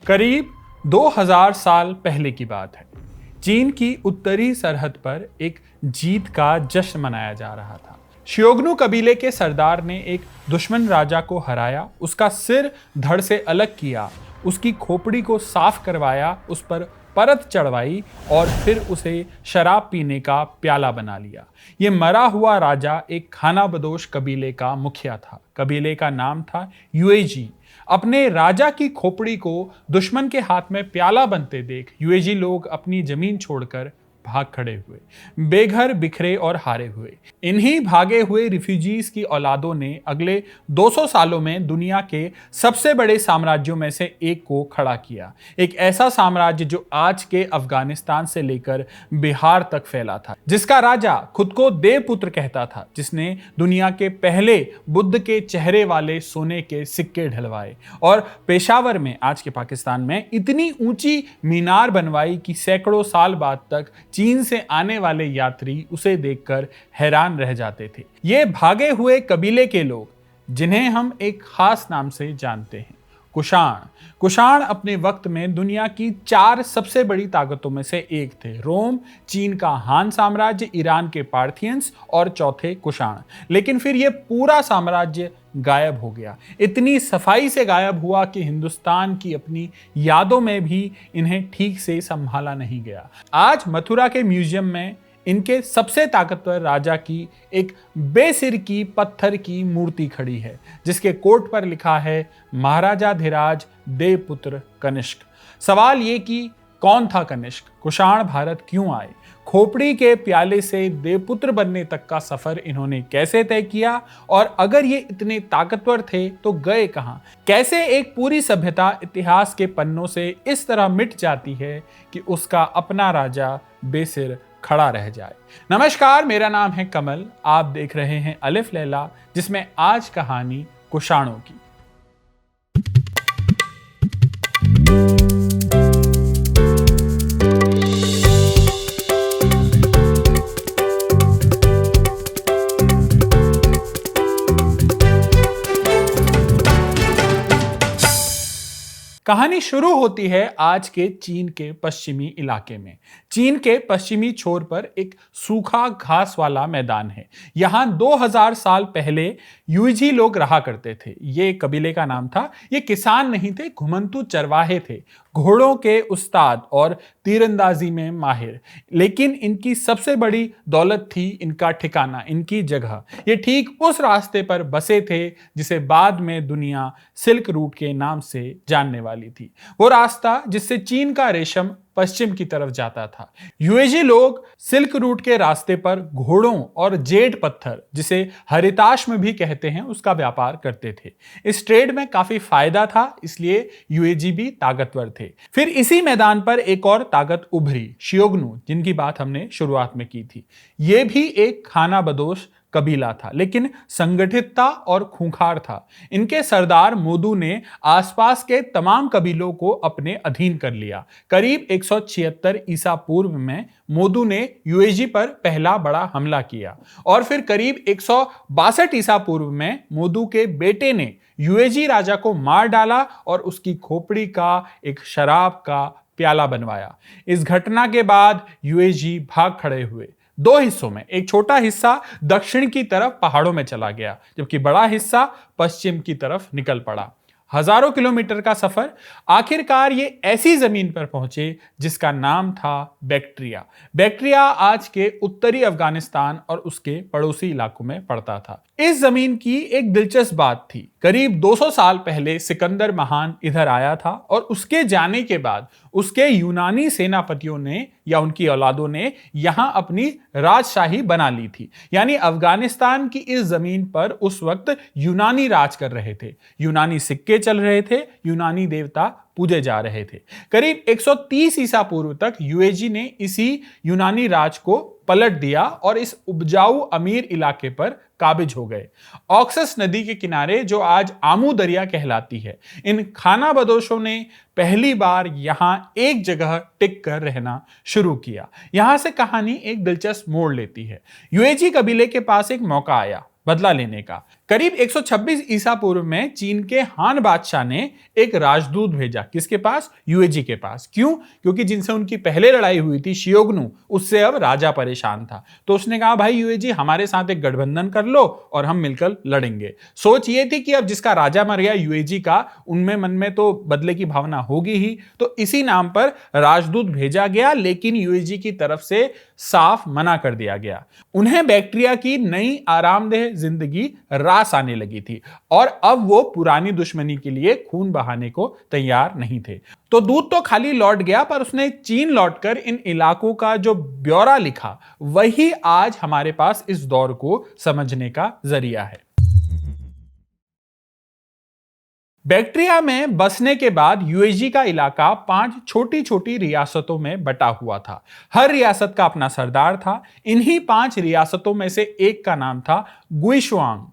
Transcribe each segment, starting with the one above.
करीब 2000 साल पहले की बात है। चीन की उत्तरी सरहद पर एक जीत का जश्न मनाया जा रहा था। शियोग्नु कबीले के सरदार ने एक दुश्मन राजा को हराया, उसका सिर धड़ से अलग किया, उसकी खोपड़ी को साफ करवाया, उस पर परत चढ़वाई और फिर उसे शराब पीने का प्याला बना लिया। ये मरा हुआ राजा एक खानाबदोश कबीले का मुखिया था। कबीले का नाम था युएजी। अपने राजा की खोपड़ी को दुश्मन के हाथ में प्याला बनते देख युएजी लोग अपनी जमीन छोड़कर भाग खड़े हुए, बेघर बिखरे और हारे हुए। इन्हीं भागे हुए रिफ्यूजीज की औलादों ने अगले 200 सालों में दुनिया के सबसे बड़े साम्राज्यों में से एक को खड़ा किया। एक ऐसा साम्राज्य जो आज के अफगानिस्तान से लेकर बिहार तक फैला था, जिसका राजा खुद को देवपुत्र कहता था, जिसने दुनिया के पहले बुद्ध के चेहरे वाले सोने के सिक्के ढलवाए और पेशावर में, आज के पाकिस्तान में, इतनी ऊंची मीनार बनवाई कि सैकड़ों साल बाद तक चीन से आने वाले यात्री उसे देखकर हैरान रह जाते थे। ये भागे हुए कबीले के लोग, जिन्हें हम एक खास नाम से जानते हैं, कुषाण। कुषाण अपने वक्त में दुनिया की 4 सबसे बड़ी ताकतों में से एक थे। रोम, चीन का हान साम्राज्य, ईरान के पार्थियंस और चौथे कुषाण। लेकिन फिर यह पूरा साम्राज्य गायब हो गया। इतनी सफाई से गायब हुआ कि हिंदुस्तान की अपनी यादों में भी इन्हें ठीक से संभाला नहीं गया। आज मथुरा के म्यूजियम में इनके सबसे ताकतवर राजा की एक बेसिर की पत्थर की मूर्ति खड़ी है, जिसके कोट पर लिखा है महाराजाधिराज देवपुत्र कनिष्क। सवाल ये कि कौन था कनिष्क? कुषाण भारत क्यों आए? खोपड़ी के प्याले से देवपुत्र बनने तक का सफर इन्होंने कैसे तय किया? और अगर ये इतने ताकतवर थे तो गए कहां? कैसे एक पूरी सभ्यता इतिहास के पन्नों से इस तरह मिट जाती है कि उसका अपना राजा बेसिर खड़ा रह जाए? नमस्कार, मेरा नाम है कमल। आप देख रहे हैं अलिफ लैला, जिसमें आज कहानी कुषाणों की। कहानी शुरू होती है आज के चीन के पश्चिमी इलाके में। चीन के पश्चिमी छोर पर एक सूखा घास वाला मैदान है। यहाँ 2000 साल पहले युएजी लोग रहा करते थे। ये कबीले का नाम था। ये किसान नहीं थे, घुमंतू चरवाहे थे, घोड़ों के उस्ताद और तीरंदाजी में माहिर। लेकिन इनकी सबसे बड़ी दौलत थी इनका ठिकाना, इनकी जगह। ये ठीक उस रास्ते पर बसे थे जिसे बाद में दुनिया सिल्क रूट के नाम से जानने वाली थी। वो रास्ता जिससे चीन का रेशम पश्चिम की तरफ जाता था। युएजी लोग सिल्क रूट के रास्ते पर घोड़ों और जेड पत्थर, जिसे हरिताश्म भी कहते हैं, उसका व्यापार करते थे। इस ट्रेड में काफी फायदा था, इसलिए युएजी भी ताकतवर थे। फिर इसी मैदान पर एक और ताकत उभरी, शियोग्नु, जिनकी बात हमने शुरुआत में की थी। ये भी एक खानाबदोश कबीला था, लेकिन संगठित था और खूंखार था। इनके सरदार मोदू ने आसपास के तमाम कबीलों को अपने अधीन कर लिया। करीब 176 ईसा पूर्व में मोदू ने युएजी पर पहला बड़ा हमला किया और फिर करीब 162 ईसा पूर्व में मोदू के बेटे ने युएजी राजा को मार डाला और उसकी खोपड़ी का एक शराब का प्याला बनवाया। इस घटना के बाद युएजी भाग खड़े हुए 2 हिस्सों में। एक छोटा हिस्सा दक्षिण की तरफ पहाड़ों में चला गया, जबकि बड़ा हिस्सा पश्चिम की तरफ निकल पड़ा। हजारों किलोमीटर का सफर, आखिरकार ये ऐसी जमीन पर पहुंचे जिसका नाम था बैक्ट्रिया। बैक्ट्रिया आज के उत्तरी अफगानिस्तान और उसके पड़ोसी इलाकों में पड़ता था। इस जमीन की एक दिलचस्प बात थी। करीब 200 साल पहले सिकंदर महान इधर आया था और उसके जाने के बाद उसके यूनानी सेनापतियों ने या उनकी औलादों ने यहां अपनी राजशाही बना ली थी। यानी अफगानिस्तान की इस जमीन पर उस वक्त यूनानी राज कर रहे थे। यूनानी सिक्के चल रहे थे, यूनानी देवता पूजे जा रहे थे। करीब 130 ईसा पूर्व तक युएजी ने इसी यूनानी राज को पलट दिया और इस उपजाऊ अमीर इलाके पर काबिज हो गए। ऑक्सस नदी के किनारे, जो आज आमू दरिया कहलाती है, इन खानाबदोशों ने पहली बार यहां एक जगह टिक कर रहना शुरू किया। यहां से कहानी एक दिलचस्प मोड़ लेती है। युएजी कबीले के पास एक मौका आया। बदला लेने का। करीब 126 ईसा पूर्व में चीन के हान बादशाह ने एक राजदूत भेजा। किसके पास? युएजी के पास। क्यों? क्योंकि जिनसे उनकी पहले लड़ाई हुई थी शियोगनु, उससे अब राजा परेशान था। तो उसने कहा भाई युएजी हमारे साथ एक गठबंधन कर लो और हम मिलकर लड़ेंगे। सोच ये थी कि अब जिसका राजा मर गया युएजी का, उनमें मन में तो बदले की भावना होगी ही। तो इसी नाम पर राजदूत भेजा गया, लेकिन युएजी की तरफ से साफ मना कर दिया गया। उन्हें बैक्ट्रिया की नई आरामदेह जिंदगी रास आने लगी थी और अब वो पुरानी दुश्मनी के लिए खून बहाने को तैयार नहीं थे। तो दूत तो खाली लौट गया, पर उसने चीन लौटकर इन इलाकों का जो ब्यौरा लिखा, वही आज हमारे पास इस दौर को समझने का जरिया है। बैक्ट्रिया में बसने के बाद यूएजी का इलाका 5 छोटी छोटी रियासतों में बटा हुआ था। हर रियासत का अपना सरदार था। इन्हीं 5 रियासतों में से एक का नाम था गुइशुआंग।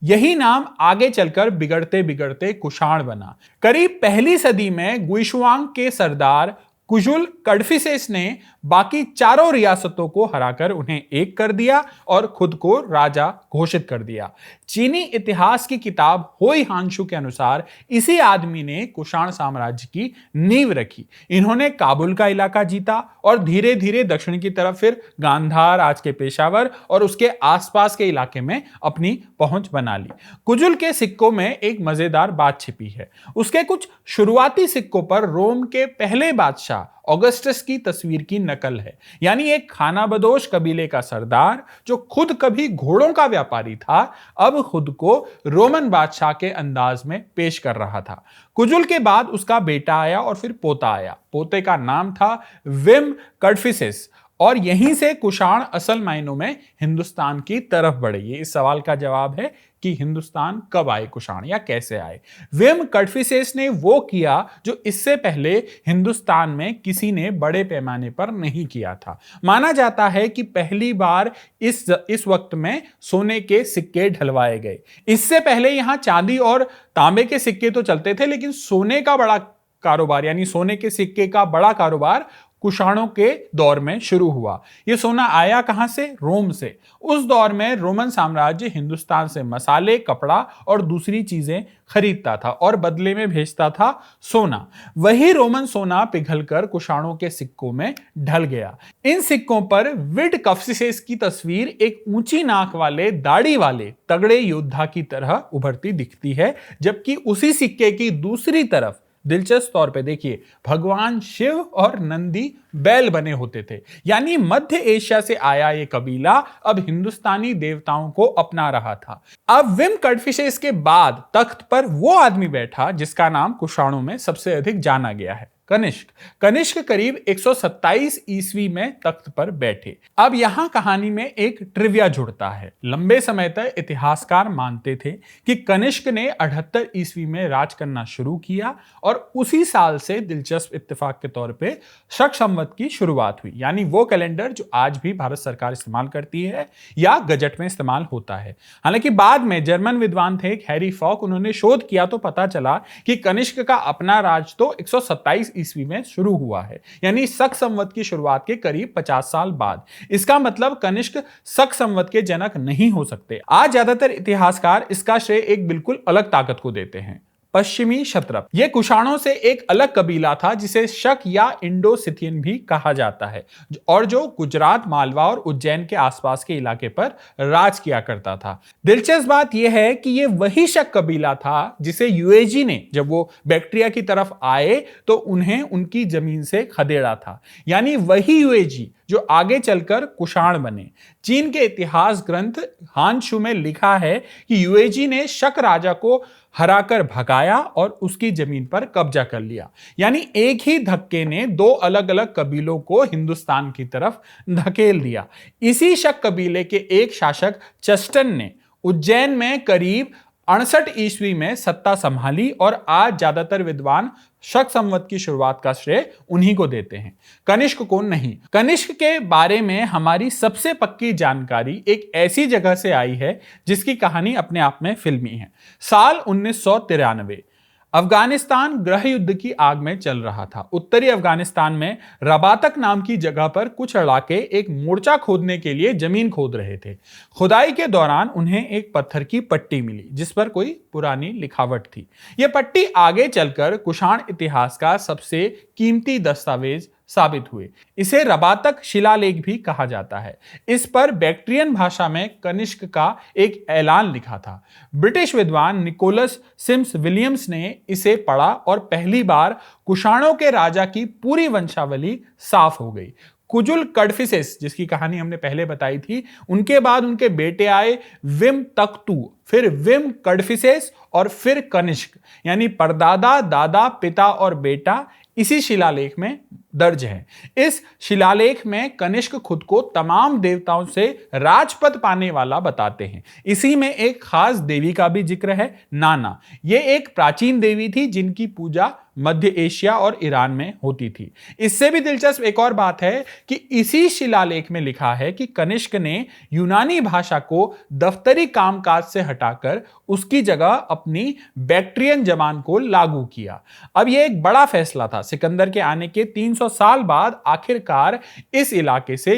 यही नाम आगे चलकर बिगड़ते बिगड़ते कुषाण बना। करीब पहली सदी में गुइशुआंग के सरदार कुजुल कडफिसेस ने बाकी चारों रियासतों को हराकर उन्हें एक कर दिया और खुद को राजा घोषित कर दिया। चीनी इतिहास की किताब होई हांशु के अनुसार इसी आदमी ने कुषाण साम्राज्य की नींव रखी। इन्होंने काबुल का इलाका जीता और धीरे धीरे दक्षिण की तरफ फिर गांधार, आज के पेशावर और उसके आसपास के इलाके में अपनी पहुंच बना ली। कुजुल के सिक्कों में एक मजेदार बात छिपी है। उसके कुछ शुरुआती सिक्कों पर रोम के पहले बादशाह ऑगस्टस की तस्वीर की नकल है। यानी एक खानाबदोश कबीले का सरदार जो खुद कभी घोड़ों का व्यापारी था, अब खुद को रोमन बादशाह के अंदाज में पेश कर रहा था। कुजुल के बाद उसका बेटा आया और फिर पोता आया। पोते का नाम था विम कडफिसेस और यहीं से कुषाण असल मायनों में हिंदुस्तान की तरफ बढ़े। ये इस सवाल का जवाब है कि हिंदुस्तान कब आए कुषाण या कैसे आए। विम कडफिसेस ने वो किया जो इससे पहले हिंदुस्तान में किसी ने बड़े पैमाने पर नहीं किया था। माना जाता है कि पहली बार इस वक्त में सोने के सिक्के ढलवाए गए। इससे पहले यहां चांदी और तांबे के सिक्के तो चलते थे, लेकिन सोने का बड़ा कारोबार यानी सोने के सिक्के का बड़ा कारोबार कुषाणों के दौर में शुरू हुआ। यह सोना आया कहां से? रोम से। उस दौर में रोमन साम्राज्य हिंदुस्तान से मसाले, कपड़ा और दूसरी चीजें खरीदता था और बदले में भेजता था सोना। वही रोमन सोना पिघलकर कुषाणों के सिक्कों में ढल गया। इन सिक्कों पर विड कफ्सिसेस की तस्वीर एक ऊंची नाक वाले, दाढ़ी वाले तगड़े योद्धा की तरह उभरती दिखती है, जबकि उसी सिक्के की दूसरी तरफ दिलचस्प तौर पे देखिए, भगवान शिव और नंदी बैल बने होते थे। यानी मध्य एशिया से आया ये कबीला अब हिंदुस्तानी देवताओं को अपना रहा था। अब विम कडफिसेस के बाद तख्त पर वो आदमी बैठा जिसका नाम कुषाणों में सबसे अधिक जाना गया है, कनिष्क। कनिष्क करीब 127 ईस्वी में तख्त पर बैठे। अब यहां कहानी में एक ट्रिविया जुड़ता है। लंबे समय तक इतिहासकार मानते थे कि कनिष्क ने 78 ईस्वी में राज करना शुरू किया और उसी साल से दिलचस्प इत्तेफाक के तौर पे शक संवत की शुरुआत हुई। यानी वो कैलेंडर जो आज भी भारत सरकार इस्तेमाल करती है या गजट में इस्तेमाल होता है। हालांकि बाद में जर्मन विद्वान थे हैरी फॉक, उन्होंने शोध किया तो पता चला कि कनिष्क का अपना राज तो 127 ईस्वी में शुरू हुआ है, यानी शक संवत की शुरुआत के करीब 50 साल बाद। इसका मतलब कनिष्क शक संवत के जनक नहीं हो सकते। आज ज्यादातर इतिहासकार इसका श्रेय एक बिल्कुल अलग ताकत को देते हैं, पश्चिमी क्षत्रप। यह कुषाणों से एक अलग कबीला था जिसे शक या इंडो सिथियन भी कहा जाता है और जो गुजरात, मालवा और उज्जैन के आसपास के इलाके पर राज किया करता था। दिलचस्प बात यह है कि यह वही शक कबीला था जिसे युएजी ने, जब वो बैक्ट्रिया की तरफ आए तो उन्हें उनकी जमीन से खदेड़ा था। यानी वही युएजी जो आगे चलकर कुषाण बने। चीन के इतिहास ग्रंथ हानशू में लिखा है कि युएजी ने शक राजा को हराकर भगाया और उसकी जमीन पर कब्जा कर लिया। यानी एक ही धक्के ने दो अलग अलग कबीलों को हिंदुस्तान की तरफ धकेल दिया। इसी शक कबीले के एक शासक चस्टन ने उज्जैन में करीब 68 ईस्वी में सत्ता संभाली और आज ज्यादातर विद्वान शक संवत की शुरुआत का श्रेय उन्हीं को देते हैं, कनिष्क को नहीं। कनिष्क के बारे में हमारी सबसे पक्की जानकारी एक ऐसी जगह से आई है जिसकी कहानी अपने आप में फिल्मी है। साल 1993 अफगानिस्तान गृह युद्ध की आग में चल रहा था। उत्तरी अफगानिस्तान में रबातक नाम की जगह पर कुछ लड़ाके एक मोर्चा खोदने के लिए जमीन खोद रहे थे। खुदाई के दौरान उन्हें एक पत्थर की पट्टी मिली जिस पर कोई पुरानी लिखावट थी। यह पट्टी आगे चलकर कुषाण इतिहास का सबसे कीमती दस्तावेज साबित हुए। इसे रबातक शिलालेख भी कहा जाता है। इस पर बैक्ट्रियन भाषा में कनिष्क का एक ऐलान लिखा था। ब्रिटिश विद्वान निकोलस सिम्स विलियम्स ने इसे पढ़ा और पहली बार कुषाणों के राजा की पूरी वंशावली साफ हो गई। कुजुल कडफिसेस, जिसकी कहानी हमने पहले बताई थी, उनके बाद उनके बेटे आए विम तख्तू, फिर विम कडफिसेस और फिर कनिष्क, यानी परदादा, दादा, पिता और बेटा इसी शिलालेख में दर्ज है। इस शिलालेख में कनिष्क खुद को तमाम देवताओं से राजपद पाने वाला बताते हैं। इसी में एक खास देवी का भी जिक्र है, नाना। यह एक प्राचीन देवी थी जिनकी पूजा मध्य एशिया और ईरान में होती थी। इससे भी दिलचस्प एक और बात है कि इसी शिलालेख में लिखा है कि कनिष्क ने यूनानी भाषा को दफ्तरी कामकाज से हटाकर उसकी जगह अपनी बैक्ट्रियन जबान को लागू किया। अब यह एक बड़ा फैसला था। सिकंदर के आने के 300 साल बाद आखिरकार इस इलाके से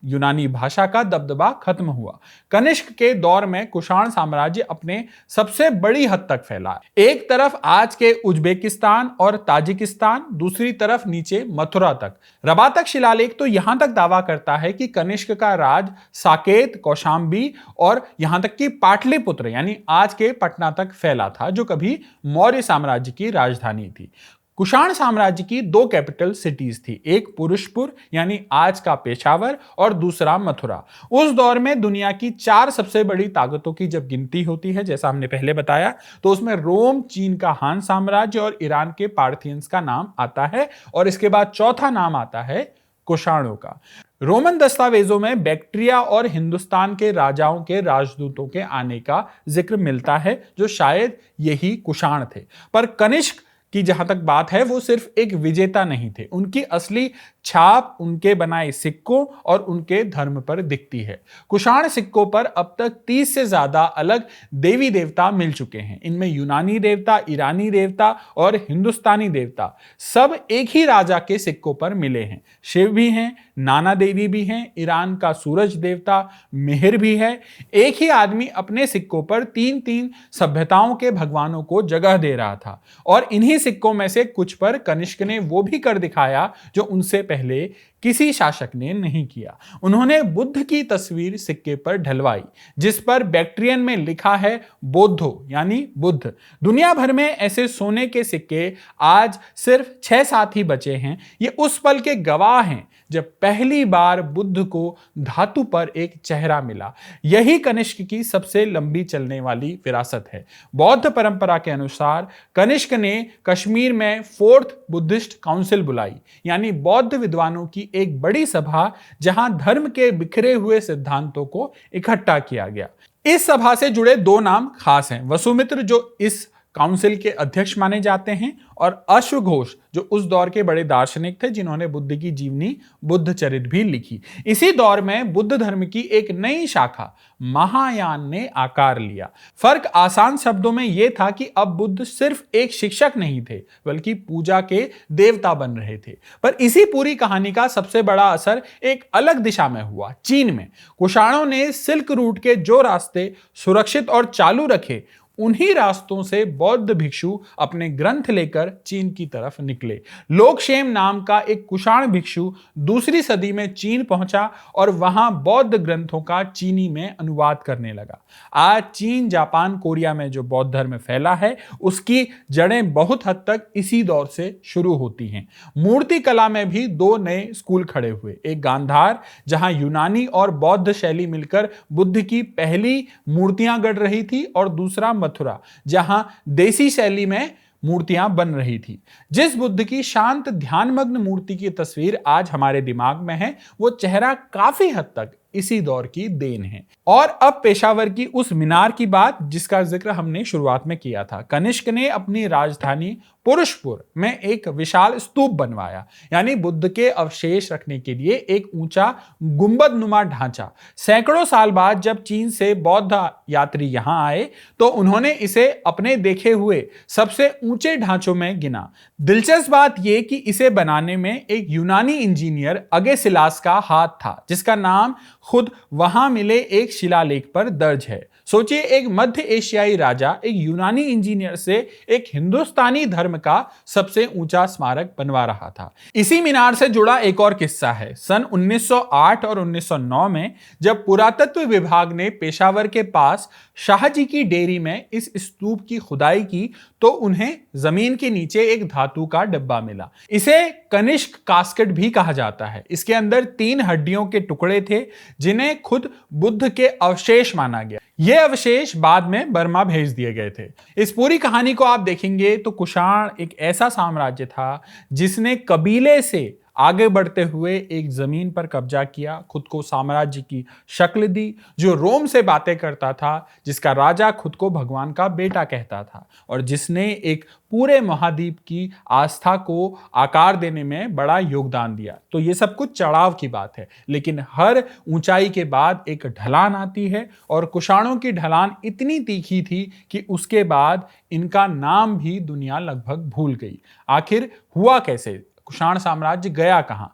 यूनानी भाषा का दबदबा खत्म हुआ। कनिष्क के दौर में कुषाण साम्राज्य अपने सबसे बड़ी हद तक फैला। एक तरफ आज के उज्बेकिस्तान और ताजिकिस्तान, दूसरी तरफ नीचे मथुरा तक। रबातक शिलालेख तो यहां तक दावा करता है कि कनिष्क का राज साकेत, कौशांबी और यहां तक कि पाटलिपुत्र यानी आज के पटना तक फैला था, जो कभी मौर्य साम्राज्य की राजधानी थी। कुषाण साम्राज्य की 2 कैपिटल सिटीज थी, एक पुरुषपुर यानी आज का पेशावर और दूसरा मथुरा। उस दौर में दुनिया की 4 सबसे बड़ी ताकतों की जब गिनती होती है, जैसा हमने पहले बताया, तो उसमें रोम, चीन का हान साम्राज्य और ईरान के पार्थियंस का नाम आता है और इसके बाद चौथा नाम आता है कुषाणों का। रोमन दस्तावेजों में बैक्ट्रिया और हिंदुस्तान के राजाओं के राजदूतों के आने का जिक्र मिलता है, जो शायद यही कुषाण थे। पर कनिष्क की जहां तक बात है, वो सिर्फ एक विजेता नहीं थे। उनकी असली छाप उनके बनाए सिक्कों और उनके धर्म पर दिखती है। कुषाण सिक्कों पर अब तक 30 से ज्यादा अलग देवी देवता मिल चुके हैं। इनमें यूनानी देवता, ईरानी देवता और हिंदुस्तानी देवता सब एक ही राजा के सिक्कों पर मिले हैं। शिव भी हैं, नाना देवी भी हैं, ईरान का सूरज देवता मिहिर भी है। एक ही आदमी अपने सिक्कों पर 3-3 सभ्यताओं के भगवानों को जगह दे रहा था और इन्हीं सिक्कों में से कुछ पर कनिष्क ने वो भी कर दिखाया जो उनसे पहले किसी शासक ने नहीं किया। उन्होंने बुद्ध की तस्वीर सिक्के पर ढलवाई, जिस पर बैक्ट्रियन में लिखा है बोद्धो यानी बुद्ध। दुनिया भर में ऐसे सोने के सिक्के आज सिर्फ 6-7 ही बचे हैं। ये उस पल के गवाह हैं जब पहली बार बुद्ध को धातु पर एक चेहरा मिला। यही कनिष्क की सबसे लंबी चलने वाली विरासत है। बौद्ध परंपरा के अनुसार कनिष्क ने कश्मीर में 4th बुद्धिस्ट काउंसिल बुलाई, यानी बौद्ध विद्वानों की एक बड़ी सभा, जहां धर्म के बिखरे हुए सिद्धांतों को इकट्ठा किया गया। इस सभा से जुड़े 2 नाम खास हैं। वसुमित्र, जो इस काउंसिल के अध्यक्ष माने जाते हैं, और अश्वघोष, जो उस दौर के बड़े दार्शनिक थे जिन्होंने बुद्ध की जीवनी बुद्ध चरित भी लिखी। इसी दौर में बुद्ध धर्म की एक नई शाखा महायान ने आकार लिया। फर्क आसान शब्दों में यह था कि अब बुद्ध सिर्फ एक शिक्षक नहीं थे, बल्कि पूजा के देवता बन रहे थे। पर इसी पूरी कहानी का सबसे बड़ा असर एक अलग दिशा में हुआ, चीन में। कुषाणों ने सिल्क रूट के जो रास्ते सुरक्षित और चालू रखे, उन्हीं रास्तों से बौद्ध भिक्षु अपने ग्रंथ लेकर चीन की तरफ निकले। लोकशेम नाम का एक कुषाण भिक्षु 2री सदी में चीन पहुंचा और वहां बौद्ध ग्रंथों का चीनी में अनुवाद करने लगा। आज चीन, जापान, कोरिया में जो बौद्ध धर्म फैला है, उसकी जड़ें बहुत हद तक इसी दौर से शुरू होती हैं। मूर्ति कला में भी 2 नए स्कूल खड़े हुए, एक गांधार, जहां यूनानी और बौद्ध शैली मिलकर बुद्ध की पहली मूर्तियां गढ़ रही थी, और दूसरा मथुरा, जहां देसी शैली में मूर्तियां बन रही थी। जिस बुद्ध की शांत ध्यानमग्न मूर्ति की तस्वीर आज हमारे दिमाग में है, वो चेहरा काफी हद तक इसी दौर की देन है। और अब पेशावर की उस मीनार की बात जिसका जिक्र हमने शुरुआत में किया था। कनिष्क ने अपनी राजधानी पुरुषपुर में एक विशाल स्तूप बनवाया, यानी बुद्ध के अवशेष रखने के लिए एक ऊंचा गुंबद नुमा ढांचा। सैकड़ों साल बाद जब चीन से बौद्ध यात्री यहां आए तो उन्होंने इसे अपने देखे हुए सबसे ऊंचे ढांचों में गिना। दिलचस्प बात यह कि इसे बनाने में एक यूनानी इंजीनियर अगेसिलास का हाथ था, जिसका नाम खुद वहां मिले एक शिलालेख पर दर्ज है। सोचिए, एक मध्य एशियाई राजा एक यूनानी इंजीनियर से एक हिंदुस्तानी धर्म का सबसे ऊंचा स्मारक बनवा रहा था। इसी मीनार से जुड़ा एक और किस्सा है। सन 1908 और 1909 में जब पुरातत्व विभाग ने पेशावर के पास शाहजी की डेयरी में इस स्तूप की खुदाई की तो उन्हें जमीन के नीचे एक धातु का डिब्बा मिला। इसे कनिष्क कास्केट भी कहा जाता है। इसके अंदर 3 हड्डियों के टुकड़े थे जिन्हें खुद बुद्ध के अवशेष माना गया। ये अवशेष बाद में बर्मा भेज दिए गए थे। इस पूरी कहानी को आप देखेंगे तो कुषाण एक ऐसा साम्राज्य था जिसने कबीले से आगे बढ़ते हुए एक जमीन पर कब्जा किया, खुद को साम्राज्य की शक्ल दी, जो रोम से बातें करता था, जिसका राजा खुद को भगवान का बेटा कहता था और जिसने एक पूरे महाद्वीप की आस्था को आकार देने में बड़ा योगदान दिया। तो ये सब कुछ चढ़ाव की बात है, लेकिन हर ऊंचाई के बाद एक ढलान आती है और कुषाणों की ढलान इतनी तीखी थी कि उसके बाद इनका नाम भी दुनिया लगभग भूल गई। आखिर हुआ कैसे? कुषाण साम्राज्य गया कहां?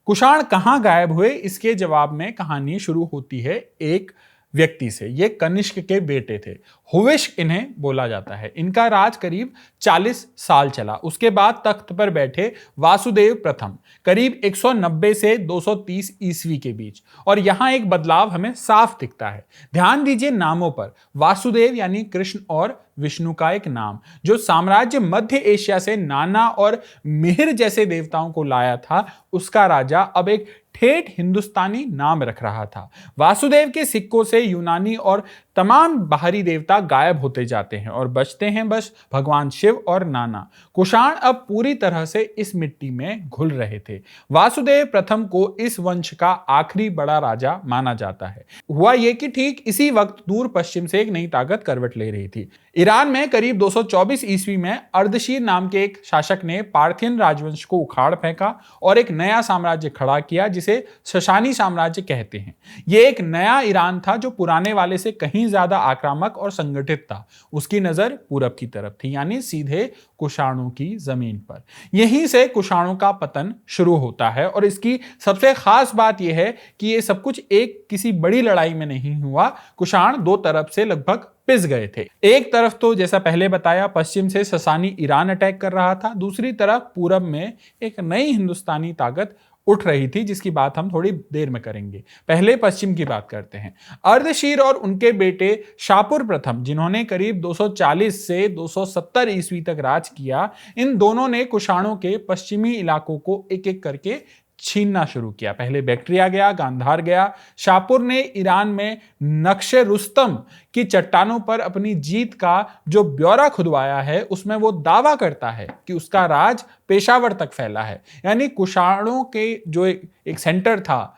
कुषाण कहां गायब हुए, इसके जवाब में कहानी शुरू होती है एक व्यक्ति से। ये कनिष्क के बेटे थे, हुविष्क इन्हें बोला जाता है। इनका राज करीब 40 साल चला। उसके बाद तख्त पर बैठे वासुदेव प्रथम करीब 190 से 230 ईस्वी के बीच। और यहां एक बदलाव हमें साफ दिखता है। ध्यान दीजिए नामों पर। वासुदेव यानी कृष्ण और विष्णु का एक नाम, जो साम्राज्य मध्य एशिया से नाना और मिहिर जैसे देवताओं को लाया था, उसका राजा अब एक ठेठ हिंदुस्तानी नाम रख रहा था। वासुदेव के सिक्कों से यूनानी और तमाम बाहरी देवता गायब होते जाते हैं और बचते हैं बस भगवान शिव और नाना। कुषाण अब पूरी तरह से इस मिट्टी में घुल रहे थे। वासुदेव प्रथम को इस वंश का आखिरी बड़ा राजा माना जाता है। हुआ यह कि ठीक इसी वक्त दूर पश्चिम से एक नई ताकत करवट ले रही थी। ईरान में करीब 224 ईस्वी में अर्दशीर नाम के एक शासक ने पार्थियन राजवंश को उखाड़ फेंका और एक नया साम्राज्य खड़ा किया जिसे शशानी साम्राज्य कहते हैं। यह एक नया ईरान था जो पुराने वाले से कहीं ज्यादा आक्रामक और संगठित था। उसकी नजर पूरब की तरफ थी, यानी सीधे कुषाणों की जमीन पर। यहीं से कुषाणों का पतन शुरू होता है और इसकी सबसे खास बात यह है कि यह सब कुछ एक किसी बड़ी लड़ाई में नहीं हुआ। कुषाण 2 तरफ से लगभग पिस गए थे। एक तरफ तो जैसा पहले बताया पश्चिम से ससानी ईरान अटैक कर रहा था, दूसरी तरफ पूरब में एक नई हिंदुस्तानी ताकत उठ रही थी जिसकी बात हम थोड़ी देर में करेंगे। पहले पश्चिम की बात करते हैं। अर्दशीर और उनके बेटे शापुर प्रथम, जिन्होंने करीब 240 से 270 ईस्वी तक राज किया, इन दोनों ने कुषाणों के पश्चिमी इलाकों को एक एक करके छीनना शुरू किया। पहले बैक्ट्रिया गया, गांधार गया। शापुर ने ईरान में नक्शे रुस्तम की चट्टानों पर अपनी जीत का जो ब्यौरा खुदवाया है, उसमें वो दावा करता है कि उसका राज पेशावर तक फैला है। यानी कुषाणों के जो एक सेंटर था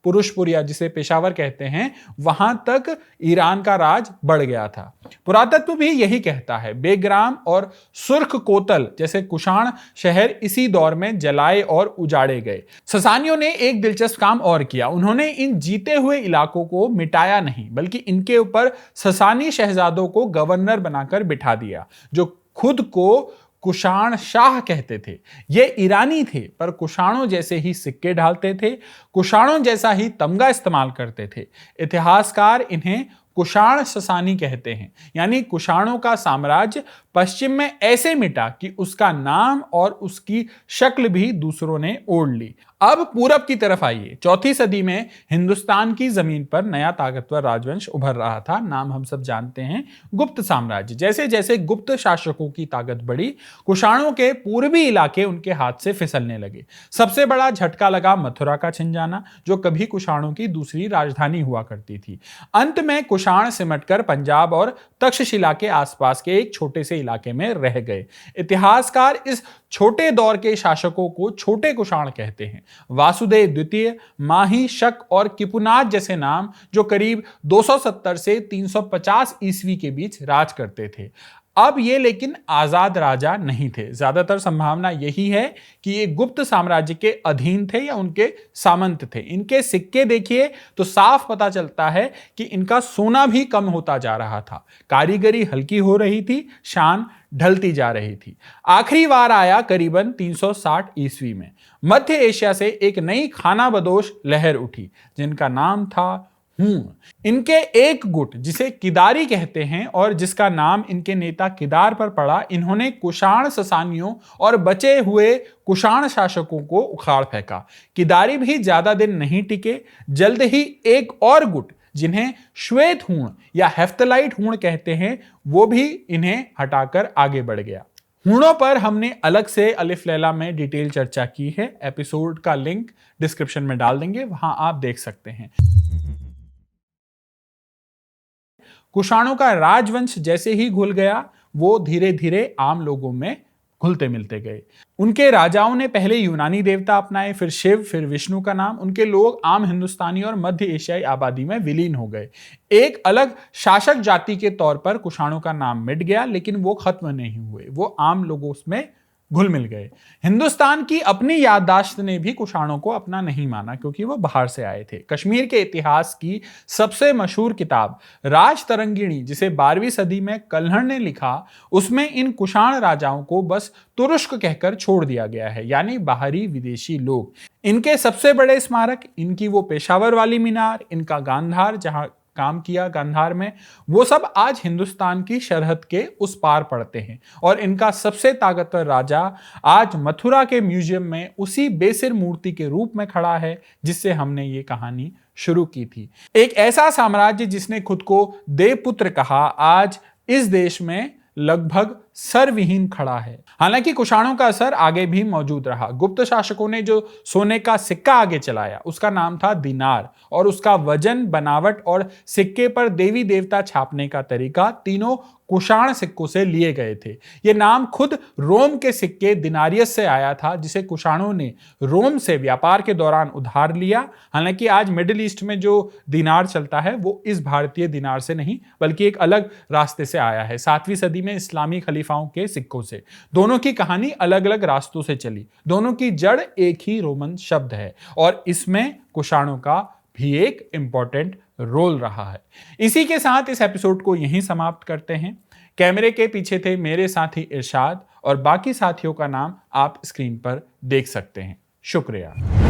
पुरुषपुरिया, जिसे पेशावर कहते हैं, वहां तक ईरान का राज बढ़ गया था। पुरातत्व भी यही कहता है। बेग्राम और सुर्ख कोतल जैसे कुषाण शहर इसी दौर में जलाए और उजाड़े गए। ससानियों ने एक दिलचस्प काम और किया। उन्होंने इन जीते हुए इलाकों को मिटाया नहीं, बल्कि इनके ऊपर ससानी शहजादों को गवर्नर बनाकर बिठा दिया, जो खुद को कुषाण शाह कहते थे। ये ईरानी थे पर कुषाणों जैसे ही सिक्के ढालते थे, कुषाणों जैसा ही तमगा इस्तेमाल करते थे। इतिहासकार इन्हें कुषाण ससानी कहते हैं। यानी कुषाणों का साम्राज्य पश्चिम में ऐसे मिटा कि उसका नाम और उसकी शक्ल भी दूसरों ने ओढ़ ली। अब पूरब की तरफ आइए। 4वीं सदी में हिंदुस्तान की जमीन पर नया ताकतवर राजवंश उभर रहा था। नाम हम सब जानते हैं, गुप्त साम्राज्य। जैसे जैसे गुप्त शासकों की ताकत बढ़ी, कुषाणों के पूर्वी इलाके उनके हाथ से फिसलने लगे। सबसे बड़ा झटका लगा मथुरा का छिन जाना, जो कभी कुषाणों की दूसरी राजधानी हुआ करती थी। अंत में कुषाण सिमटकर पंजाब और तक्षशिला के आसपास के एक छोटे से इलाके में रह गए। इतिहासकार इस छोटे दौर के शासकों को छोटे कुषाण कहते हैं। वासुदेव द्वितीय, माही, शक और किपुनाथ जैसे नाम जो करीब 270 से 350 ईस्वी के बीच राज करते थे। अब ये लेकिन आजाद राजा नहीं थे। ज्यादातर संभावना यही है कि ये गुप्त साम्राज्य के अधीन थे या उनके सामंत थे। इनके सिक्के देखिए तो साफ पता चलता है कि इनका सोना भी कम होता जा रहा था, कारीगरी हल्की हो रही थी, शान ढलती जा रही थी। आखिरी वार आया करीबन 360 ईस्वी में। मध्य एशिया से एक नई खानाबदोश लहर उठी जिनका नाम था हूण। इनके एक गुट जिसे किदारी कहते हैं और जिसका नाम इनके नेता किदार पर पड़ा, इन्होंने कुषाण ससानियों और बचे हुए कुषाण शासकों को उखाड़ फेंका। किदारी भी ज्यादा दिन नहीं टिके। जल्द ही एक और गुट जिन्हें श्वेत हूण या हेफ्थलाइट हूण कहते हैं, वो भी इन्हें हटाकर आगे बढ़ गया। हूणों पर हमने अलग से अलिफ लैला में डिटेल चर्चा की है। एपिसोड का लिंक डिस्क्रिप्शन में डाल देंगे, वहां आप देख सकते हैं। कुषाणों का राजवंश जैसे ही घुल गया, वो धीरे धीरे आम लोगों में घुलते मिलते गए। उनके राजाओं ने पहले यूनानी देवता अपनाए, फिर शिव, फिर विष्णु का नाम। उनके लोग आम हिंदुस्तानी और मध्य एशियाई आबादी में विलीन हो गए। एक अलग शासक जाति के तौर पर कुषाणों का नाम मिट गया, लेकिन वो खत्म नहीं हुए, वो आम लोगों में घुल मिल गए। हिंदुस्तान की अपनी याददाश्त ने भी कुषाणों को अपना नहीं माना, क्योंकि वो बाहर से आए थे। कश्मीर के इतिहास की सबसे मशहूर किताब राजतरंगिणी, जिसे 12वीं सदी में कल्हड़ ने लिखा, उसमें इन कुषाण राजाओं को बस तुरुष्क कहकर छोड़ दिया गया है, यानी बाहरी विदेशी लोग। इनके सबसे बड़े स्मारक, इनकी वो पेशावर वाली मीनार, इनका गांधार जहां काम किया गांधार में, वो सब आज हिंदुस्तान की सरहद के उस पार पड़ते हैं। और इनका सबसे ताकतवर राजा आज मथुरा के म्यूजियम में उसी बेसिर मूर्ति के रूप में खड़ा है जिससे हमने ये कहानी शुरू की थी। एक ऐसा साम्राज्य जिसने खुद को देवपुत्र कहा, आज इस देश में लगभग सरविहीन खड़ा है। हालांकि कुषाणों का असर आगे भी मौजूद रहा। गुप्त शासकों ने जो सोने का सिक्का आगे चलाया, उसका नाम था दिनार, और उसका वजन, बनावट और सिक्के पर देवी देवता छापने का तरीका तीनों कुषाण सिक्कों से लिए गए थे। यह नाम खुद रोम के सिक्के दिनारियस से आया था, जिसे कुषाणों ने रोम से व्यापार के दौरान उधार लिया। हालांकि आज मिडिल ईस्ट में जो दिनार चलता है वो इस भारतीय दिनार से नहीं, बल्कि एक अलग रास्ते से आया है, 7वीं सदी में इस्लामी खलीफाओं के सिक्कों से। दोनों की कहानी अलग अलग रास्तों से चली, दोनों की जड़ एक ही रोमन शब्द है, और इसमें कुषाणों का भी एक इंपॉर्टेंट रोल रहा है। इसी के साथ इस एपिसोड को यहीं समाप्त करते हैं। कैमरे के पीछे थे मेरे साथी इरशाद, और बाकी साथियों का नाम आप स्क्रीन पर देख सकते हैं। शुक्रिया।